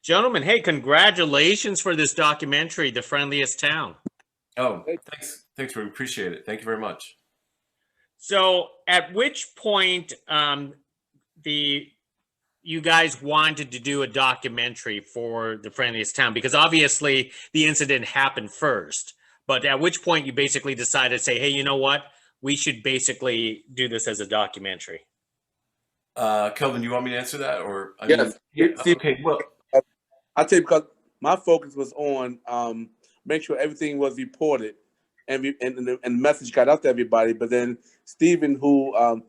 Gentlemen, hey, congratulations for this documentary, The Friendliest Town. Oh, thanks, we appreciate it. Thank you very much. So, at which point you guys wanted to do a documentary for The Friendliest Town? Because obviously the incident happened first, but at which point you basically decided to say, hey, you know what? We should basically do this as a documentary. Kelvin, do you want me to answer that, or Yes. okay. Well, I'll tell you, because my focus was on make sure everything was reported and the message got out to everybody. But then Stephen, who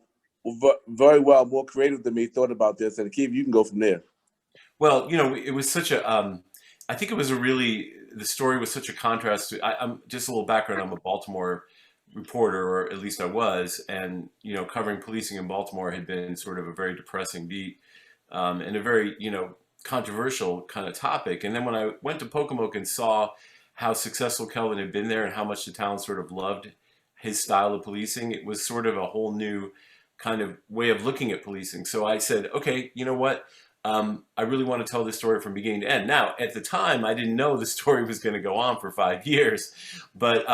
very well more creative than me, thought about this, and Keith, you can go from there. Well, it was such a. I think it was the story was such a contrast to. I'm just a little background. I'm a Baltimore reporter, or at least I was, and covering policing in Baltimore had been sort of a very depressing beat, and a very controversial kind of topic. And then when I went to Pocomoke and saw how successful Kelvin had been there and how much the town sort of loved his style of policing, it was sort of a whole new kind of way of looking at policing. So I said, okay, you know what? I really want to tell this story from beginning to end. Now, at the time, I didn't know the story was going to go on for 5 years, but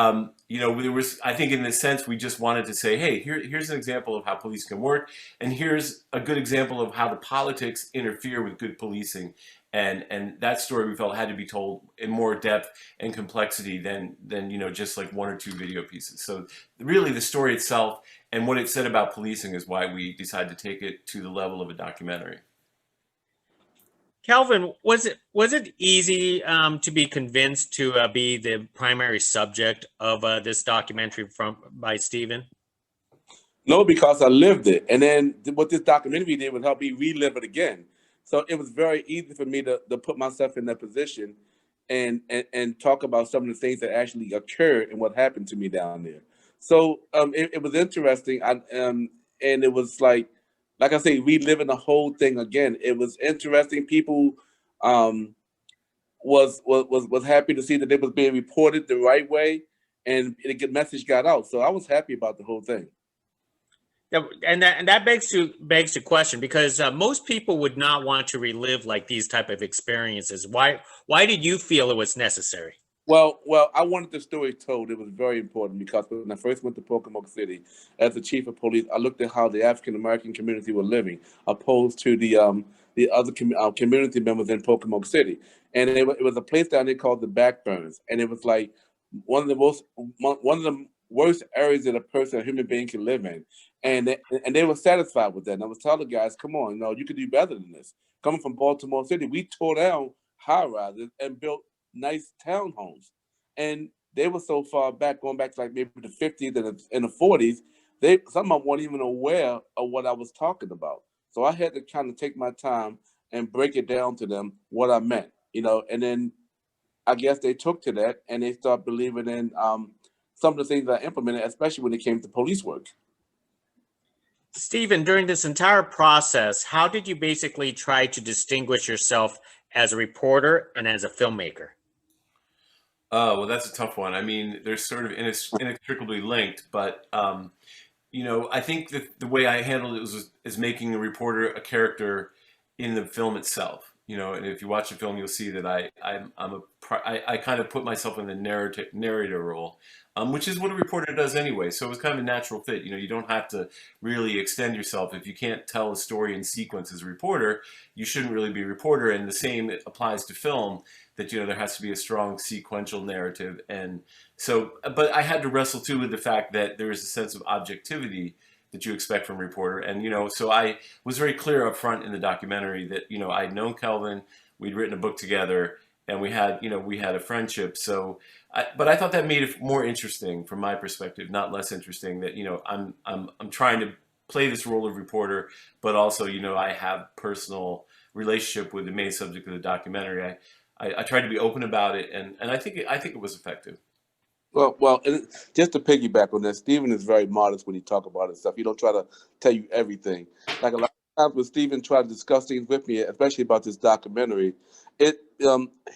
there was, I think, in this sense, we just wanted to say, hey, here's an example of how police can work, and here's a good example of how the politics interfere with good policing, and that story we felt had to be told in more depth and complexity than just like one or two video pieces. So really, the story itself and what it said about policing is why we decided to take it to the level of a documentary. Kelvin, was it easy to be convinced to be the primary subject of this documentary by Stephen? No, because I lived it, and then what this documentary did was help me relive it again. So it was very easy for me to put myself in that position and talk about some of the things that actually occurred and what happened to me down there. So it was interesting, and it was like I say, reliving the whole thing again. It was interesting. People was happy to see that it was being reported the right way, and the message got out. So I was happy about the whole thing. Yeah, and that begs the question, because most people would not want to relive like these type of experiences. Why did you feel it was necessary? Well, I wanted the story told. It was very important because when I first went to Pocomoke City as the chief of police, I looked at how the African American community were living, opposed to the other community members in Pocomoke City, and it was a place down there called the Backburns, and it was like one of the worst areas that a human being can live in, and they were satisfied with that. And I was telling the guys, come on, you could do better than this. Coming from Baltimore City, we tore down high rises and built nice townhomes, and they were so far back, going back to like maybe the 50s and the 40s. Some of them weren't even aware of what I was talking about. So I had to kind of take my time and break it down to them what I meant, and then I guess they took to that and they started believing in some of the things I implemented, especially when it came to police work. Stephen, during this entire process, how did you basically try to distinguish yourself as a reporter and as a filmmaker? Oh, well, that's a tough one. I mean, they're sort of inextricably linked, but I think that the way I handled it is making the reporter a character in the film itself. And if you watch the film, you'll see that I kind of put myself in the narrator role, which is what a reporter does anyway. So it was kind of a natural fit. You don't have to really extend yourself. If you can't tell a story in sequence as a reporter, you shouldn't really be a reporter. And the same applies to film, that there has to be a strong sequential narrative. And so, but I had to wrestle too with the fact that there is a sense of objectivity that you expect from a reporter. And, so I was very clear up front in the documentary that, I'd known Kelvin, we'd written a book together, and we had a friendship. So, but I thought that made it more interesting from my perspective, not less interesting, that, I'm trying to play this role of reporter, but also, I have personal relationship with the main subject of the documentary. I tried to be open about it, and I think it was effective. Well, and just to piggyback on that, Stephen is very modest when he talks about his stuff. He don't try to tell you everything. Like a lot of times when Stephen tried to discuss things with me, especially about this documentary,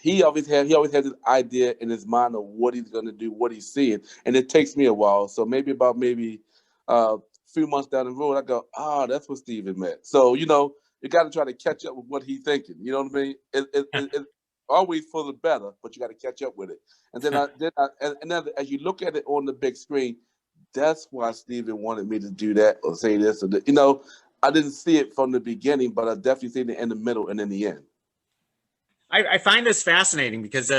he always had this idea in his mind of what he's going to do, what he's seeing, and it takes me a while. So maybe a few months down the road, I go, that's what Stephen meant. So you got to try to catch up with what he's thinking. You know what I mean? It's always for the better, but you got to catch up with it. And then then as you look at it on the big screen, that's why Stephen wanted me to do that or say this or that. You know, I didn't see it from the beginning, but I definitely seen it in the middle and in the end. I find this fascinating because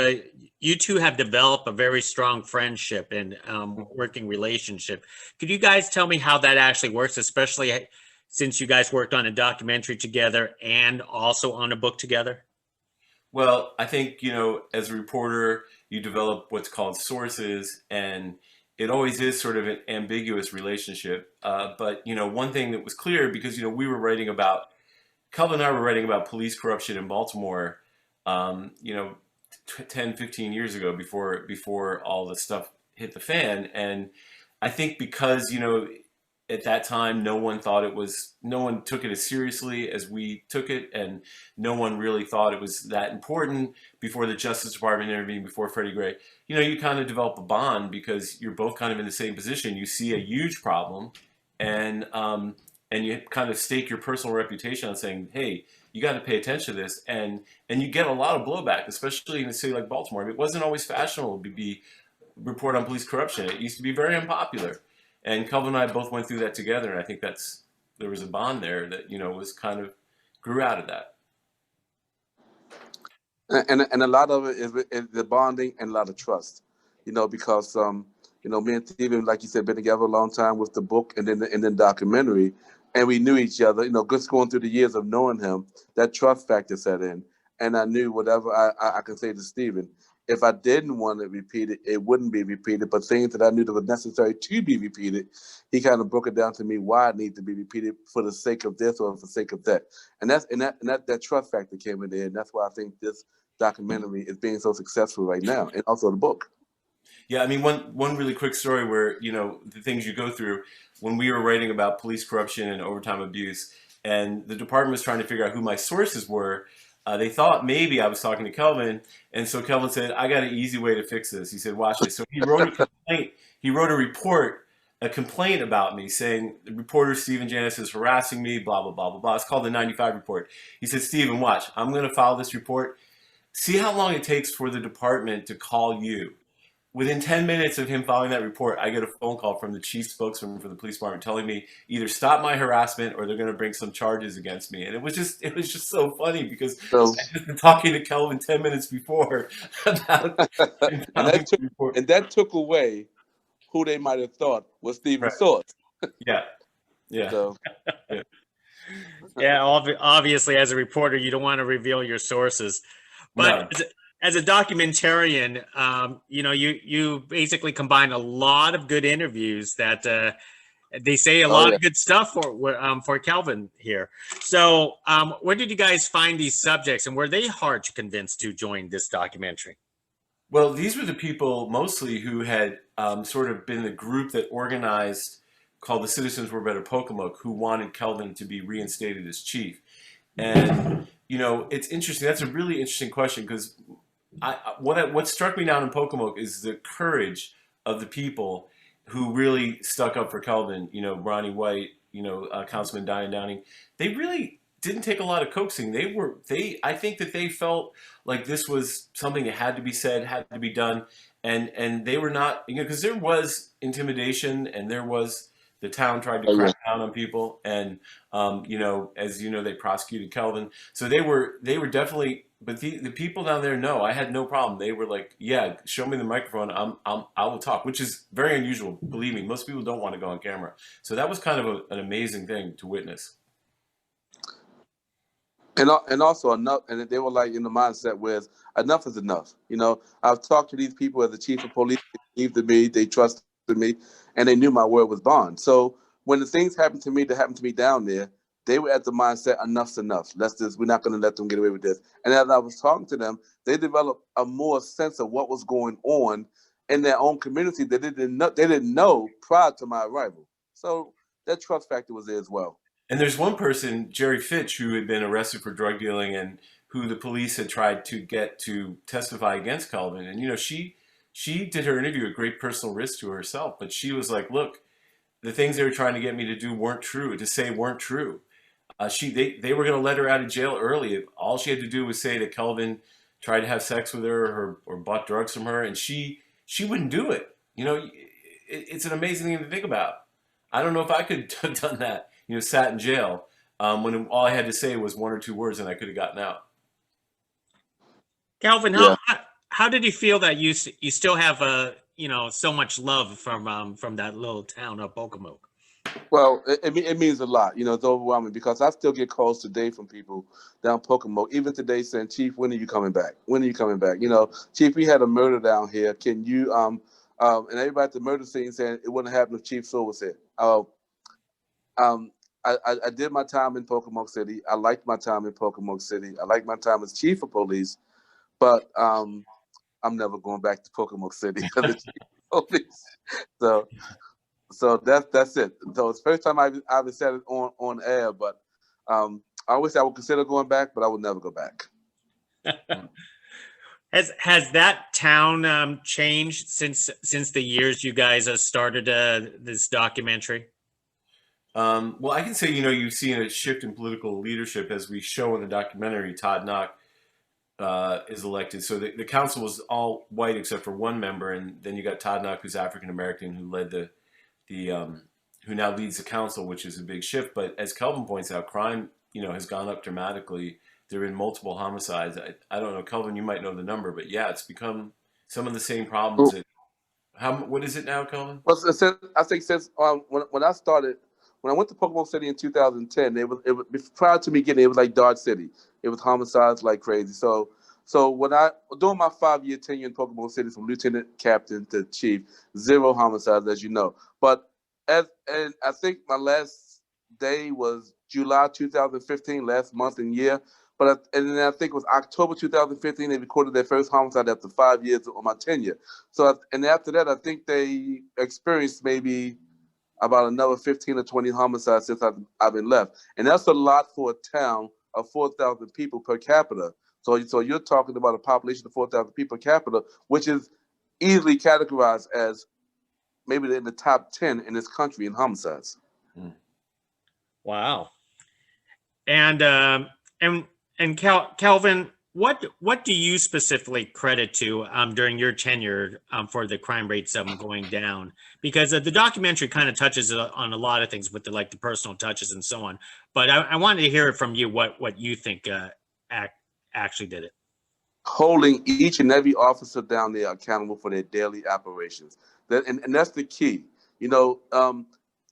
you two have developed a very strong friendship and working relationship. Could you guys tell me how that actually works, especially since you guys worked on a documentary together and also on a book together? Well, I think, as a reporter, you develop what's called sources, and it always is sort of an ambiguous relationship. But, one thing that was clear, because, Kelvin and I were writing about police corruption in Baltimore, 10, 15 years ago before all the stuff hit the fan. And I think because, at that time, no one took it as seriously as we took it, and no one really thought it was that important before the Justice Department intervened, before Freddie Gray. You kind of develop a bond because you're both kind of in the same position. You see a huge problem, and you kind of stake your personal reputation on saying, hey, you got to pay attention to this. And you get a lot of blowback, especially in a city like Baltimore. It wasn't always fashionable to report on police corruption. It used to be very unpopular. And Kelvin and I both went through that together, and I think there was a bond there that was kind of grew out of that. And a lot of it is the bonding and a lot of trust, because me and Stephen, like you said, been together a long time with the book and then documentary, and we knew each other. Just going through the years of knowing him, that trust factor set in, and I knew whatever I can say to Stephen. If I didn't want to repeat it, it wouldn't be repeated. But things that I knew that were necessary to be repeated, he kind of broke it down to me why it needed to be repeated for the sake of this or for the sake of that. And that trust factor came in there, and that's why I think this documentary is being so successful right now, and also the book. Yeah, I mean, one really quick story where the things you go through when we were writing about police corruption and overtime abuse, and the department was trying to figure out who my sources were. They thought maybe I was talking to Kelvin, and so Kelvin said, "I got an easy way to fix this." He said, "Watch this." So he wrote a complaint. He wrote a complaint about me, saying the reporter Stephen Janis is harassing me, blah blah blah blah blah. It's called the 95 report. He said, "Stephen, watch. I'm going to file this report. See how long it takes for the department to call you." Within 10 minutes of him filing that report, I get a phone call from the chief spokesman for the police department telling me either stop my harassment or they're going to bring some charges against me. And it was just so funny because I had been talking to Kelvin 10 minutes before about and that took away who they might have thought was Stephen's source. Yeah. So. Yeah, obviously, as a reporter, you don't want to reveal your sources. But No. As a documentarian, you basically combine a lot of good interviews that they say a lot of good stuff for Kelvin here. So where did you guys find these subjects, and were they hard to convince to join this documentary? Well, these were the people mostly who had sort of been the group that organized, called the Citizens Were Better Pocomoke, who wanted Kelvin to be reinstated as chief. And, it's interesting. That's a really interesting question because what struck me down in Pocomoke is the courage of the people who really stuck up for Kelvin. Ronnie White, Councilman Diane Downing. They really didn't take a lot of coaxing. I think that they felt like this was something that had to be said, had to be done, and they were not, because there was intimidation and there was the town tried to crack down on people, and as they prosecuted Kelvin. So they were definitely. But the people down there, no, I had no problem. They were like, yeah, show me the microphone. I will talk, which is very unusual. Believe me, most people don't want to go on camera. So that was kind of an amazing thing to witness. And also enough, and they were like in the mindset where enough is enough. I've talked to these people as the chief of police. They believed in me, they trusted me, and they knew my word was bond. So when the things happened to me that happened to me down there, they were at the mindset, enough's enough. We're not going to let them get away with this. And as I was talking to them, they developed a more sense of what was going on in their own community that they didn't know prior to my arrival. So that trust factor was there as well. And there's one person, Jerry Fitch, who had been arrested for drug dealing and who the police had tried to get to testify against Kelvin. And, she did her interview at great personal risk to herself. But she was like, look, the things they were trying to get me to do weren't true, to say weren't true. They were going to let her out of jail early. All she had to do was say that Kelvin tried to have sex with her or bought drugs from her, and she wouldn't do it. You know, it's an amazing thing to think about. I don't know if I could have done that. You know, sat in jail when all I had to say was one or two words, and I could have gotten out. Calvin, Yeah. how did you feel that you still have so much love from that little town of Pocomoke? Well, it means a lot. You know, it's overwhelming because I still get calls today from people down Pocomoke, even today saying, Chief, when are you coming back? When are you coming back? You know, Chief, we had a murder down here. Can you, and everybody at the murder scene saying it wouldn't happen if Chief Sewell was here. Um, I did my time in Pocomoke City. I liked my time in Pocomoke City. I liked my time as chief of police, but I'm never going back to Pocomoke City as the chief of police. So that's it. So it's the first time I've said it on air, but I always say I would consider going back, but I would never go back. Has that town changed since the years you guys started this documentary? Well, I can say, you know, you've seen a shift in political leadership as we show in the documentary. Todd Knock is elected. So the council was all white except for one member, and then you got Todd Knock, who's African American, who led who now leads the council, which is a big shift. But as Kelvin points out, crime, you know, has gone up dramatically. There have been multiple homicides. I don't know, Kelvin, you might know the number, but yeah, it's become some of the same problems. What is it now, Kelvin? Well, I think since when I started. When I went to Pocomoke City in 2010, it was prior to me getting it was like Dodge City. It was homicides like crazy. So when during my 5-year tenure in Pocomoke City, from lieutenant captain to chief, 0 homicides, as you know. But and I think my last day was July 2015, last month and year. And then I think it was October 2015 they recorded their first homicide after 5 years of my tenure. And after that, I think they experienced maybe about another 15 or 20 homicides since I've been left. And that's a lot for a town of 4,000 people per capita. So you're talking about a population of 4,000 people per capita, which is easily categorized as maybe in the top 10 in this country in homicides. Wow. And Kelvin, what do you specifically credit to during your tenure for the crime rates going down? Because the documentary kind of touches on a lot of things with the personal touches and so on. But I wanted to hear it from you what you think actually did it. Holding each and every officer down there accountable for their daily operations. And that's the key. You know,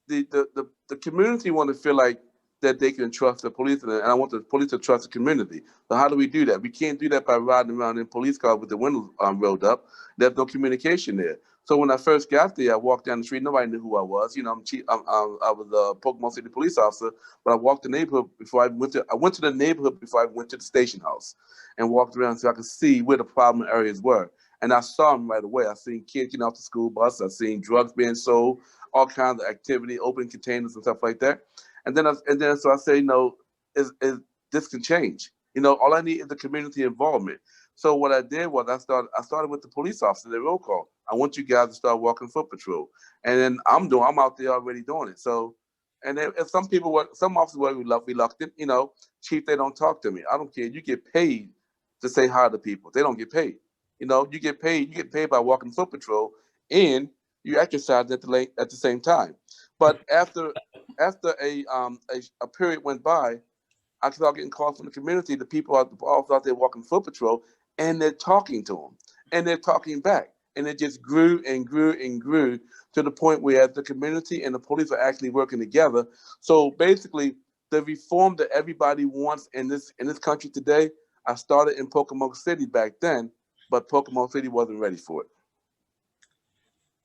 the community want to feel like that they can trust the police, and I want the police to trust the community. So how do we do that? We can't do that by riding around in police cars with the windows rolled up. There's no communication there. So when I first got there, I walked down the street. Nobody knew who I was. You know, I was a Pocomoke City police officer, but I walked the neighborhood before I went to the neighborhood before I went to the station house, and walked around so I could see where the problem areas were. And I saw them right away. I seen kids getting off the school bus. I seen drugs being sold, all kinds of activity, open containers and stuff like that. And then so I say, no, this can change. You know, all I need is the community involvement. So what I did was I started with the police officer, the roll call. I want you guys to start walking foot patrol. And then I'm out there already doing it. So, and if some officers were reluctant, you know, chief, they don't talk to me. I don't care. You get paid to say hi to people. They don't get paid. You know, you get paid by walking foot patrol, and you exercise at the same time. But after a period went by, I started getting calls from the community. The people out there walking foot patrol, and they're talking to them, and they're talking back, and it just grew and grew and grew to the point where the community and the police are actually working together. So basically, the reform that everybody wants in this country today, I started in Pocomoke City back then, but Pocomoke City wasn't ready for it.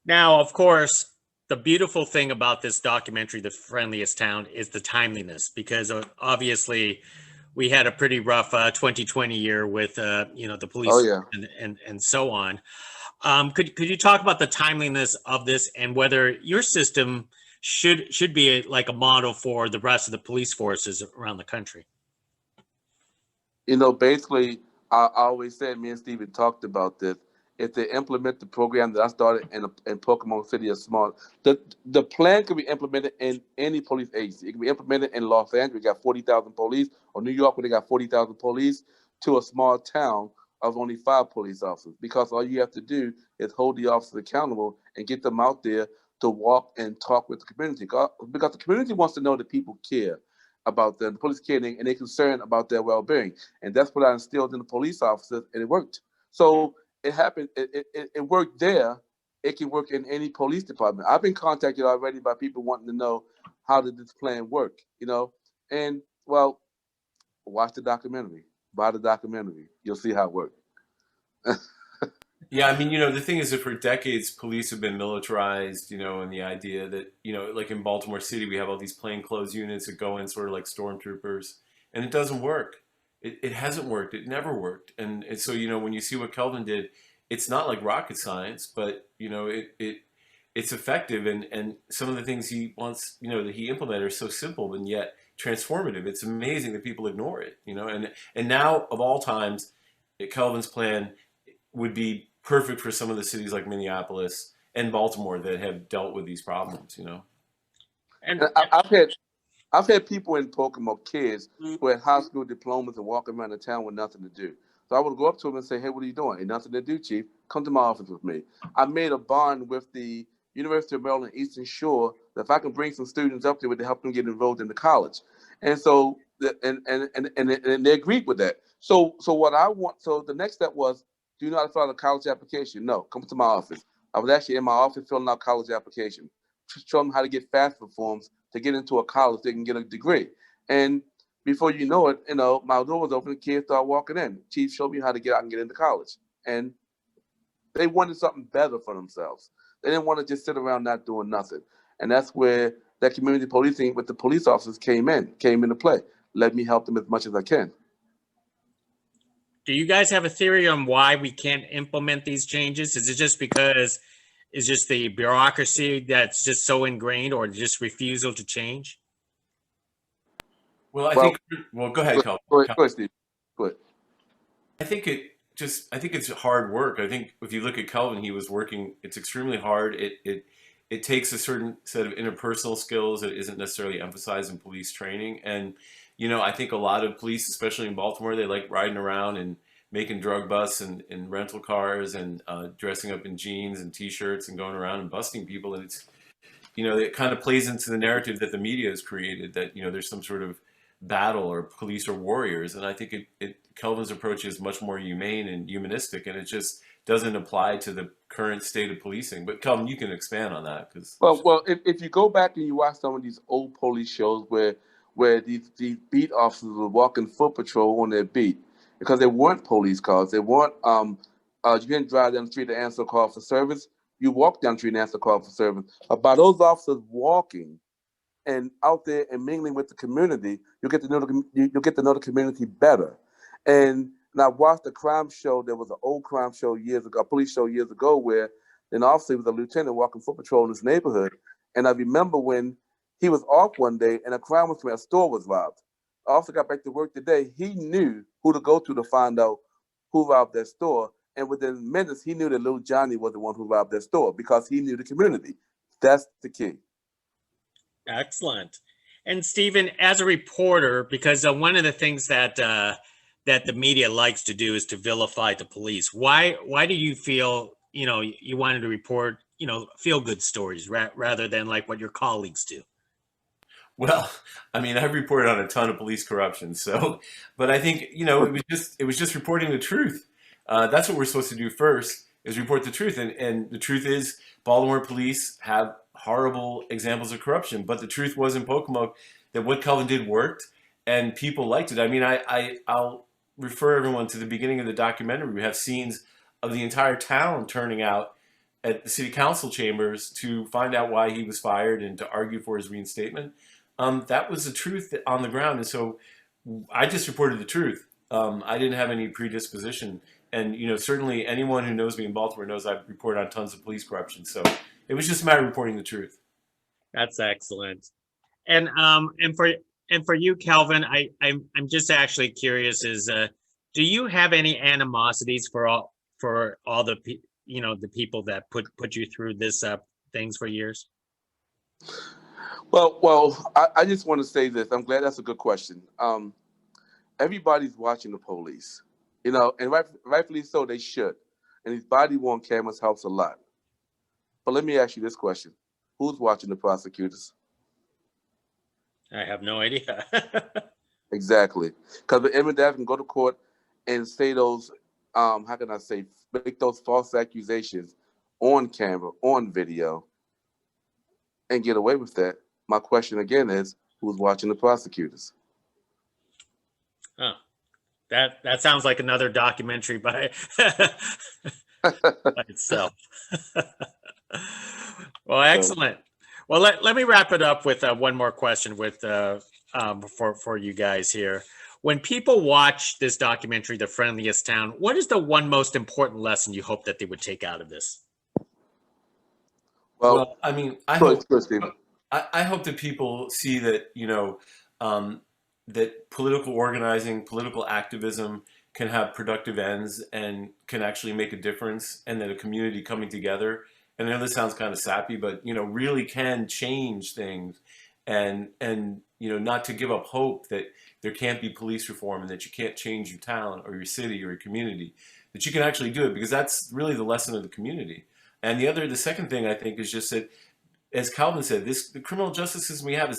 Now, of course, the beautiful thing about this documentary, The Friendliest Town, is the timeliness, because obviously we had a pretty rough 2020 year with the police and so on. Could you talk about the timeliness of this and whether your system should be like a model for the rest of the police forces around the country? You know, basically, I always said, me and Stephen talked about this. if they implement the program that I started in Pocomoke City of Smart. The plan can be implemented in any police agency. It can be implemented in Los Angeles, we got 40,000 police, or New York, where they got 40,000 police, to a small town of only 5 police officers. Because all you have to do is hold the officers accountable and get them out there to walk and talk with the community. Because the community wants to know that people care about them, the police care, and they're concerned about their well-being. And that's what I instilled in the police officers, and it worked. So it happened. It worked there. It can work in any police department. I've been contacted already by people wanting to know how did this plan work, and well, watch the documentary, buy the documentary. You'll see how it worked. Yeah, I mean, the thing is that for decades, police have been militarized, and the idea that, like in Baltimore City, we have all these plainclothes units that go in sort of like stormtroopers, and it doesn't work. It hasn't worked. It never worked. And so, when you see what Kelvin did, it's not like rocket science, but, it's effective. And some of the things he wants, that he implemented are so simple and yet transformative. It's amazing that people ignore it, and now of all times, Kelvin's plan would be perfect for some of the cities like Minneapolis and Baltimore that have dealt with these problems, And I've had people in Pocomoke, kids who had high school diplomas and walking around the town with nothing to do. So I would go up to them and say, "Hey, what are you doing? Ain't nothing to do, Chief. Come to my office with me." I made a bond with the University of Maryland Eastern Shore that if I can bring some students up there to help them get enrolled into college, and so and they agreed with that. So the next step was, do you know how to fill out a college application? No, come to my office. I was actually in my office filling out college application, show them how to get FAFSA forms to get into a college, they can get a degree. And before you know it, my door was open, the kids started walking in. Chief showed me how to get out and get into college. And they wanted something better for themselves. They didn't want to just sit around not doing nothing. And that's where that community policing with the police officers came into play. Let me help them as much as I can. do you guys have a theory on why we can't implement these changes? Is it just because it's just the bureaucracy that's just so ingrained, or just refusal to change? Well, go ahead, Kelvin. Go ahead, Steve. Go ahead. I think it's hard work. I think if you look at Kelvin, he was working, it's extremely hard. It takes a certain set of interpersonal skills that isn't necessarily emphasized in police training. And, I think a lot of police, especially in Baltimore, they like riding around and making drug busts and rental cars and dressing up in jeans and T-shirts and going around and busting people. And it's, it kind of plays into the narrative that the media has created that, there's some sort of battle or police or warriors. And I think Kelvin's approach is much more humane and humanistic, and it just doesn't apply to the current state of policing. But Kelvin, you can expand on that. Well, if you go back and you watch some of these old police shows where these beat officers were walking foot patrol on their beat, because they weren't police cars. They weren't, you didn't drive down the street to answer a call for service. You walk down the street and answer a call for service. By those officers walking and out there and mingling with the community, you'll get to know the community better. And I watched a crime show. There was an old crime show years ago, a police show years ago, where an officer was a lieutenant walking foot patrol in his neighborhood. And I remember when he was off one day and a crime was committed, a store was robbed. The officer got back to work today. He knew who to go to find out who robbed that store. And within minutes, he knew that little Johnny was the one who robbed that store because he knew the community. That's the key. Excellent. And Stephen, as a reporter, because one of the things that the media likes to do is to vilify the police. Why do you feel you wanted to report feel good stories rather than like what your colleagues do? Well, I mean, I've reported on a ton of police corruption, but I think it was just reporting the truth. That's what we're supposed to do first, is report the truth. And the truth is, Baltimore police have horrible examples of corruption. But the truth was in Pocomoke that what Kelvin did worked, and people liked it. I mean, I'll refer everyone to the beginning of the documentary. We have scenes of the entire town turning out at the city council chambers to find out why he was fired and to argue for his reinstatement. That was the truth on the ground. And so I just reported the truth. I didn't have any predisposition. And, certainly anyone who knows me in Baltimore knows I've reported on tons of police corruption. So it was just a matter of reporting the truth. That's excellent. And for you, Kelvin, I'm just actually curious, do you have any animosities for for all the the people that put you through this things for years? Well, I just want to say this. I'm glad that's a good question. Everybody's watching the police, and rightfully so, they should. And these body-worn cameras helps a lot. But let me ask you this question: who's watching the prosecutors? I have no idea. Exactly, because the image can go to court and say those, how can I say, make those false accusations on camera, on video, and get away with that. My question again is, who's watching the prosecutors? Oh, that sounds like another documentary by, by itself. Well, excellent. Well, let me wrap it up with one more question with for you guys here. When people watch this documentary, The Friendliest Town, what is the one most important lesson you hope that they would take out of this? Well, I mean, I go hope ahead, Stephen. I hope that people see that, that political organizing, political activism can have productive ends and can actually make a difference, and that a community coming together, and I know this sounds kind of sappy, but, really can change things, and not to give up hope that there can't be police reform and that you can't change your town or your city or your community, that you can actually do it, because that's really the lesson of the community. And the second thing I think is just that, as Calvin said, the criminal justice system we have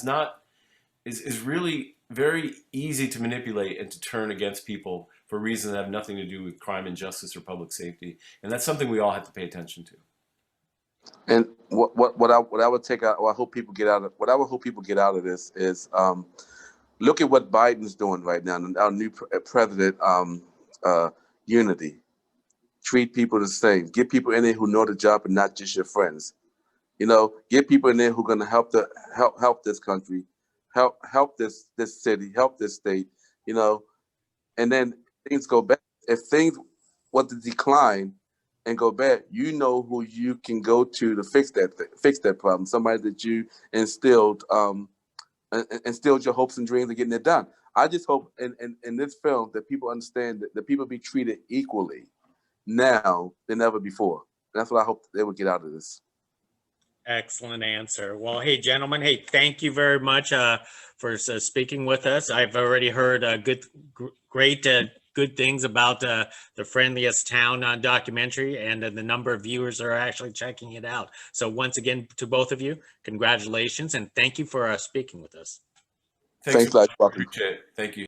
is really very easy to manipulate and to turn against people for reasons that have nothing to do with crime and justice or public safety, and that's something we all have to pay attention to. And what I would take out, or I hope people get out of, what I would hope people get out of this is, look at what Biden's doing right now, our new president, unity. Treat people the same. Get people in there who know the job and not just your friends. Get people in there who are going to help this country, help this city, help this state. And then things go bad. If things want to decline and go bad, who you can go to fix that problem. Somebody that you instilled your hopes and dreams of getting it done. I just hope in this film that people understand that people be treated equally now than ever before. That's what I hope they would get out of this. Excellent answer. Well, hey, gentlemen, thank you very much for speaking with us. I've already heard great good things about the Friendliest Town documentary, and the number of viewers are actually checking it out. So once again, to both of you, congratulations, and thank you for speaking with us. Thanks a lot, Bucky. Appreciate it. Thank you.